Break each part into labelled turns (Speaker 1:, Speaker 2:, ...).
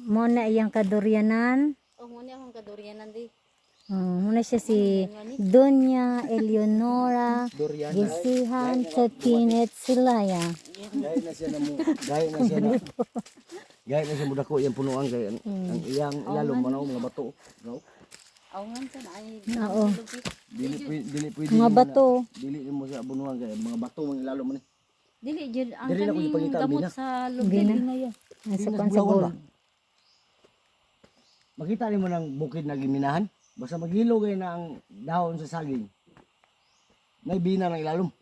Speaker 1: mo na iyang kaduryanan.
Speaker 2: Oh, muna akong kaduryanan di.
Speaker 1: Muna siya si Doña Eleonora
Speaker 3: Durian.
Speaker 1: Gisihan Tapinet Silaya.
Speaker 3: Gaya na siya na mo. Gaya na siya na. Gaya na siya mo dako yang punuan gaya. Ang iyang ilalom manaw mga bato. No?
Speaker 2: Awngan sa na ay.
Speaker 1: Oo.
Speaker 3: Dili pwede.
Speaker 1: Mga bato.
Speaker 3: Dili mo sa bunuan gaya mga bato mga ilalom man.
Speaker 2: Dili jud ang
Speaker 3: Dili na ko
Speaker 2: kaning
Speaker 3: ipangita,
Speaker 2: gamot
Speaker 3: Bina.
Speaker 2: sa lubi na ya.
Speaker 1: Nasa
Speaker 3: Pinas
Speaker 1: kwan sa
Speaker 3: bulawan
Speaker 1: gol.
Speaker 3: ba? Makita ni mo ng bukid na giminahan. Basta maghilo gaya na ang dahon sa saging. May bina ng ilalom.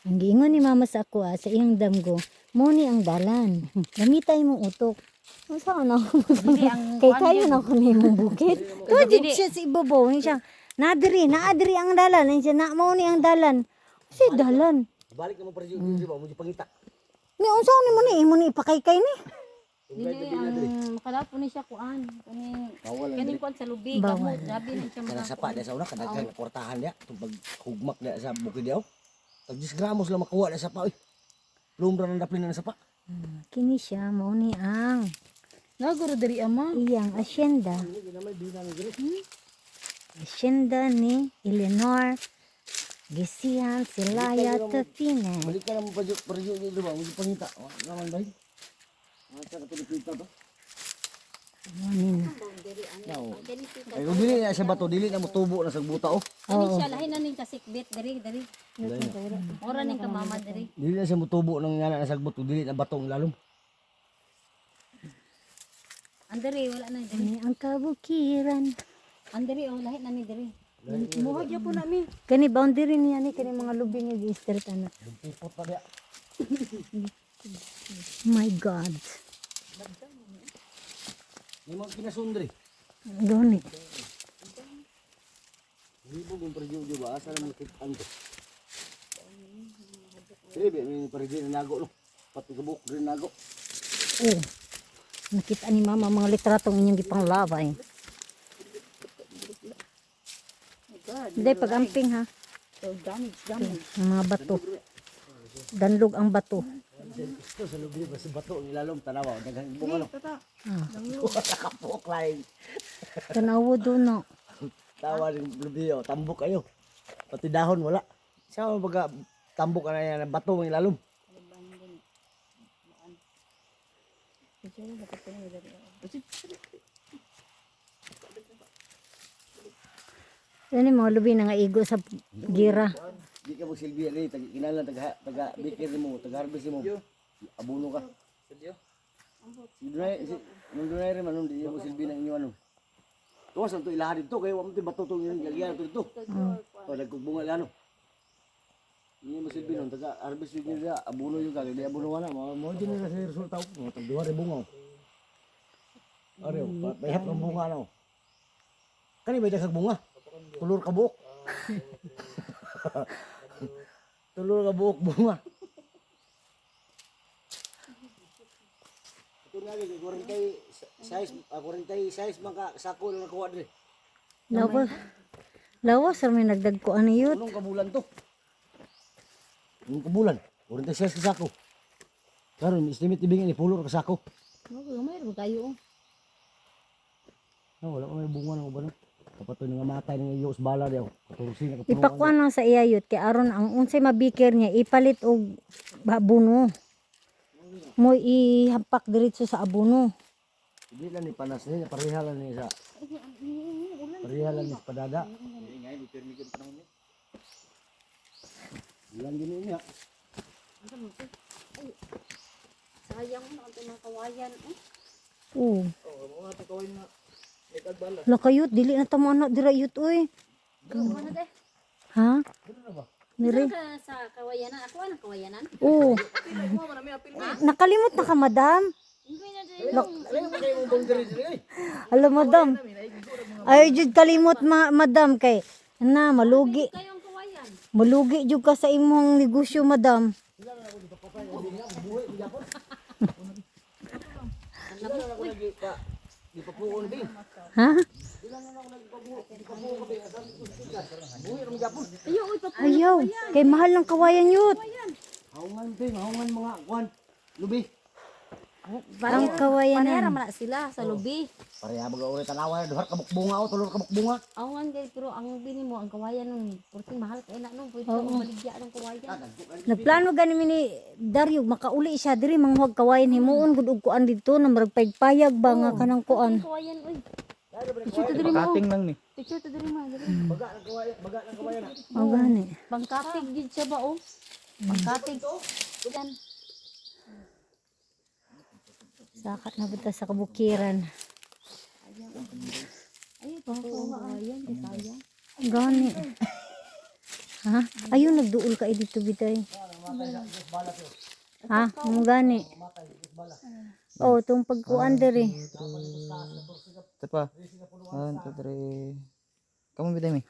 Speaker 1: Ang giingon ni mama sa ako sa iyang damgo, mo ni ang dalan. Gamitay mong utok. Saan ako?
Speaker 2: Dili ang
Speaker 1: Kay kayo na ako ni mong bukid. Kajit siya sa ibabaw. Ni siya, naadiri ang dalan. Ni siya, na mo ni ang dalan. Kasi dalan.
Speaker 3: Balik na mo para di ba mo pangita.
Speaker 1: Ni unsa ni mo ni ipakaykay ni.
Speaker 2: Dili ang makadapo ni siya kuan.
Speaker 3: Bawal
Speaker 2: Kaning kuan sa lubi gamot. Grabe na siya
Speaker 3: Kana
Speaker 2: mga.
Speaker 3: sapa dia sa una kada kay kwartahan dia tubag hugmak dia sa bukid dia. Tag 10 gramos lang makuha dia sapa oy. Lumbra nang daplin na sapa.
Speaker 1: Kini siya, mo ni ang
Speaker 2: Naguro diri ama.
Speaker 1: iyang asyenda. Asyenda ni Eleanor Gisihan Silaya Tapinet.
Speaker 3: Balik ka na mo para di ba mo pangita. Naman bay. Mata ka kita to.
Speaker 1: Anin.
Speaker 3: Ay kung dili na sa bato dili na mo tubo na sa buta oh.
Speaker 2: Kani siya lahi na ning kasikbit diri. Ora ning kamama diri.
Speaker 3: Dili na siya mo tubo nang ngana na sa buto dili na batong ilalom.
Speaker 2: Andiri wala na diri.
Speaker 1: Ni ang kabukiran.
Speaker 2: Andiri oh lahi na ni diri. Muha gyud po nami.
Speaker 1: Kani boundary niya ni kani mga lubing nga gi-start ana.
Speaker 3: Pipot pa dia.
Speaker 1: My God.
Speaker 3: Ni mo kinasundri.
Speaker 1: Gani.
Speaker 3: Ibu mo para di ba asa na mo kitan to. Sige, may para di nago no. Pati kabuk rin nago.
Speaker 1: Oh. Nakita ni mama mga litratong inyong gipanglaway. Hindi pag-amping ha.
Speaker 2: So damage.
Speaker 1: Ang mga bato. Danlog ang bato.
Speaker 3: Ito sa lubi ba sa bato ang ilalom tanawa daghang bunga no.
Speaker 1: Ah.
Speaker 3: Nakapok lain.
Speaker 1: Tanawo do no.
Speaker 3: Tawa ng lubi oh, tambok kayo. Pati dahon wala. Sa baga tambok na yan bato ang ilalom.
Speaker 1: Yan yung mga lubi na nga igo sa gira.
Speaker 3: Di ka mo silbi rin, kinalan taga bikir mo, taga harvest mo. Abuno ka. Si Dunay rin man, di mo silbi ng inyo ano. Tuwas ang ito ilahan dito, kaya wala mo bato ito yung lagyan ito dito. O, nagkugbunga lang ano. Hindi mo silbi nun, taga harvest yun nila, abuno yung kagay, di abuno wala. Mga din nila sa resulta ko, mga tagduwa rin bunga. Ariyo, payap ng bunga na. Kani may daghang bunga. Tulur ka buok. Tulur ka buok bunga. Ito nga kay 40 size man ka sako lang nakuha dire.
Speaker 1: Lawas sa may nagdagko ano yun.
Speaker 3: Anong kabulan to? Anong kabulan? 40 size ka sako. Karon estimate ibigay ni pulor ka sako.
Speaker 2: Gamay ra kayo.
Speaker 3: Wala ko may bunga ng uban. Kapatoy nga matay ng iyos bala daw. Katurusin na kapunuan.
Speaker 1: Ipakuan lang sa iyayot kay aron ang unsay mabikir niya ipalit og babuno. Mo ihampak diretso sa abuno.
Speaker 3: Hindi lang ni panas niya, parihalan niya sa parihalan niya sa padada. Ilang gini niya.
Speaker 2: Sayang mo ang mga kawayan.
Speaker 1: Oo.
Speaker 3: Oo, mga takawin na. Ikagbala.
Speaker 1: Lakayot dili na tamo anak dira yut oy.
Speaker 2: Ano de?
Speaker 1: Ha? Nire.
Speaker 2: Ka sa kawayanan. Ako ang kawayanan.
Speaker 1: Oo. Nakalimot na ka madam.
Speaker 3: Alam mo kayo mong boundary dire.
Speaker 1: Hello madam. Ay jud kalimot madam kay na malugi.
Speaker 2: Kayong kawayan.
Speaker 1: Malugi jud ka sa imong negosyo madam.
Speaker 3: Di pa po on din.
Speaker 1: Ha? Ayaw. Kay mahal ng kawayan yut.
Speaker 3: Haungan din, haungan mga kwan. Lubi.
Speaker 1: Ang kawayan
Speaker 2: Panera
Speaker 1: na.
Speaker 2: man na sila sa lubi.
Speaker 3: Pareha baga uri tanawa duhar ka bunga o tulor ka bunga.
Speaker 2: Awan guys, pero ang bini mo ang kawayan nun. Porting mahal kay na nun. Pwede ka maligya ng kawayan.
Speaker 1: Nagplano gani mi ni Dario makauli siya diri manghuwag kawayan himuon gud og kuan dito na murag paypayag ba nga kanang kuan.
Speaker 2: Kawayan, uy.
Speaker 4: Makating lang ni.
Speaker 2: Picture to diri mo.
Speaker 3: Baga ng kawayan.
Speaker 1: O gani.
Speaker 2: Pangkatig gid siya ba oh? Pangkatig. Yan.
Speaker 1: Sakat na buta sa kabukiran.
Speaker 2: Ay, kawayan. Sayang.
Speaker 1: Gani. Ha? Ayun nagduol ka dito bitay. Ha? Mo gani. Oh, tong pagkuan diri.
Speaker 4: Ito pa. 1, 2, 3. Kamu biday mi.